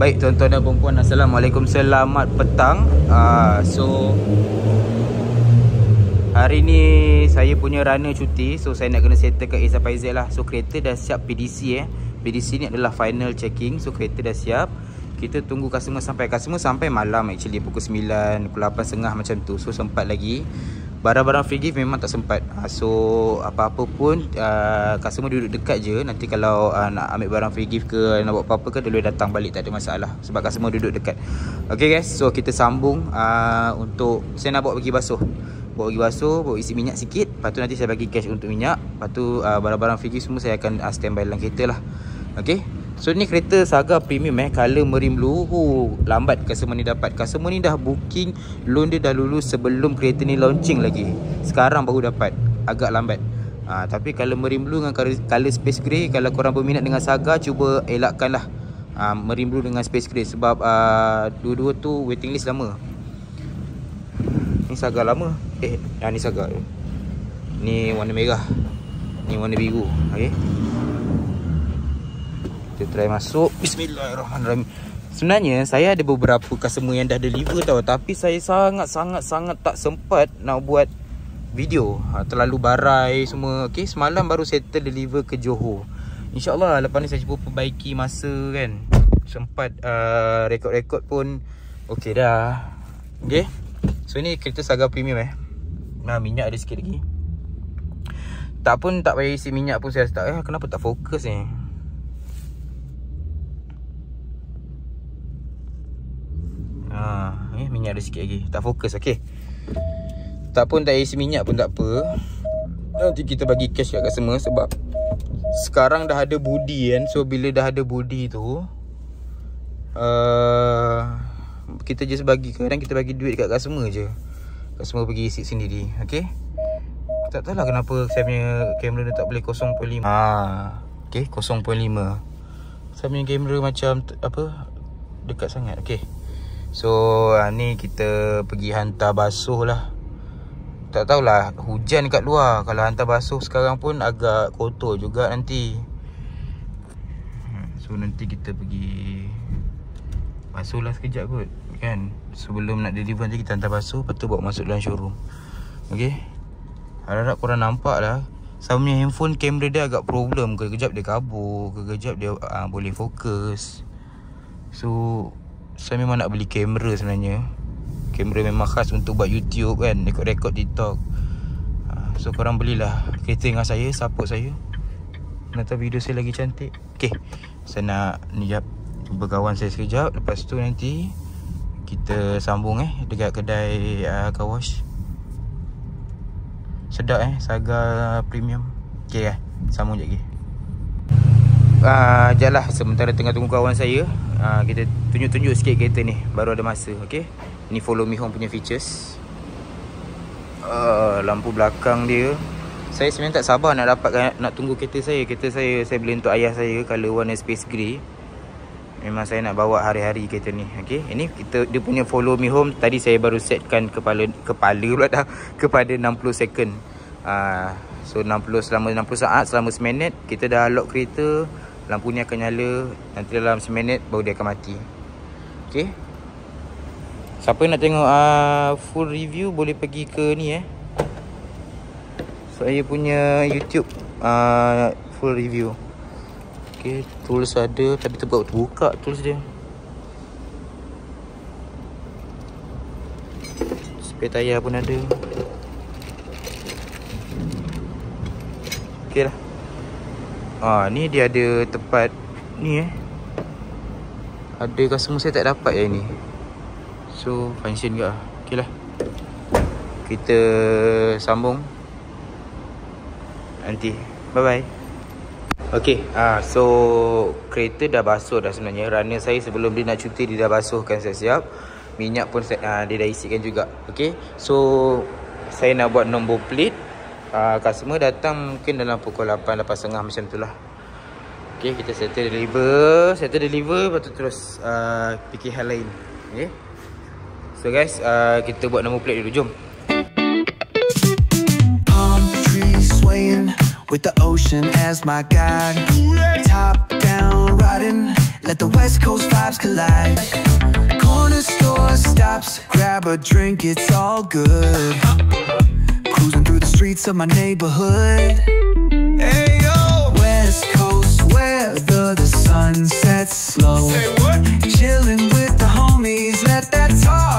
Baik tuan-tuan dan puan-puan, Assalamualaikum, selamat petang. So hari ni saya punya runner cuti. So saya nak kena settle kat Esa Faizal lah. So kereta dah siap PDC PDC ni adalah final checking. So kereta dah siap. Kita tunggu customer sampai malam actually, pukul 9, pukul 8.30 macam tu. So sempat lagi. Barang-barang free gift memang tak sempat. So apa-apa pun customer duduk dekat je. Nanti kalau nak ambil barang free gift ke, nak buat apa-apa ke, dia boleh datang balik, tak ada masalah. Sebab customer duduk dekat. Okay guys, so kita sambung. Untuk saya nak bawa pergi basuh. Bawa isi minyak sikit. Lepas tu nanti saya bagi cash untuk minyak. Lepas tu barang-barang free gift semua saya akan standby dalam kereta lah. Okay. So ni kereta Saga Premium color marine blue. Lambat customer ni dapat. Customer ni dah booking, loan dia dah lulus sebelum kereta ni launching lagi. Sekarang baru dapat. Agak lambat. Tapi color marine blue dengan color space grey, kalau korang berminat dengan Saga, cuba elakkan lah marine blue dengan space grey. Sebab dua-dua tu waiting list lama. Ni Saga lama. Ni Saga. Ni warna merah. Ni warna biru. Okay. Kita try masuk. Bismillahirrahmanirrahim. Sebenarnya saya ada beberapa customer yang dah deliver tau, tapi saya sangat tak sempat nak buat video. Terlalu barai semua. Okay, semalam baru settle deliver ke Johor. InsyaAllah lepas ni saya cuba perbaiki masa kan. Sempat rekod-rekod pun okay dah. Okay. So ni kereta Saga Premium minyak ada sikit lagi. Tak payah isi minyak pun saya start. Kenapa tak fokus ni? Minyak ada sikit lagi. Tak fokus. Okay. Tak isi minyak pun tak apa. Nanti kita bagi cash kat customer. Sebab sekarang dah ada budi kan. So bila dah ada budi tu, kita just bagi, kadang kita bagi duit kat customer je. Customer pergi isi sendiri. Okay. Tak tahulah kenapa saya punya kamera ni tak boleh 0.5. Okay, 0.5. Saya punya kamera macam dekat sangat. Okay. So ni kita pergi hantar basuh lah. Tak tahulah hujan kat luar. Kalau hantar basuh sekarang pun agak kotor juga nanti. So nanti kita pergi basuh lah sekejap kot kan. Sebelum nak deliver nanti kita hantar basuh, lepas tu bawa masuk dalam showroom. Okay. Harap korang nampak lah. Saya punya handphone kamera dia agak problem. Kejap dia kabur, kejap dia boleh fokus. So saya memang nak beli kamera sebenarnya. Kamera memang khas untuk buat YouTube kan, rekod-rekod TikTok. So korang belilah kereta dengan saya, support saya. Nak tahu video saya lagi cantik. Okay, saya nak jumpa kawan saya sekejap. Lepas tu nanti kita sambung dekat kedai car wash. Sedap Saga Premium. Okay sambung sekejap lagi. Sekejap lah, sementara tengah tunggu kawan saya, kita tunjuk-tunjuk sikit kereta ni. Baru ada masa. Okay. Ni follow me home punya features. Lampu belakang dia. Saya sebenarnya tak sabar nak tunggu kereta saya. Kereta saya beli untuk ayah saya, color warna space grey. Memang saya nak bawa hari-hari kereta ni. Okay. Ini dia punya follow me home. Tadi saya baru setkan kepala pula dah kepada 60 second. So selama 60 saat, selama seminit kita dah lock kereta. Lampu ni akan nyala. Nanti dalam seminit baru dia akan mati. Okay. Siapa nak tengok full review boleh pergi ke ni saya punya YouTube full review. Okay. Tools ada, tapi terbuka tools dia. Spare tayar pun ada. Okay lah. Ni dia ada tempat ni ada customer saya tak dapat ni. So function ke. Okay lah. Kita sambung nanti. Bye bye. Okay. So kereta dah basuh dah sebenarnya. Runner saya sebelum dia nak cuti, dia dah basuhkan siap-siap. Minyak pun dia dah isikan juga. Okay. So saya nak buat nombor plate. Customer datang mungkin dalam pukul 8, 8.30 macam tu lah. Okay, kita settle deliver. Lepas tu terus fikir hal lain. Okay. So guys, kita buat nombor plate dulu. Jom. Palm trees swaying with the ocean as my guide. Top down riding let the West Coast vibes collide. Corner store stops, grab a drink, it's all good. Cruising through the streets of my neighborhood. Hey yo, West Coast weather, the sun sets slow. Say what? Chilling with the homies, let that talk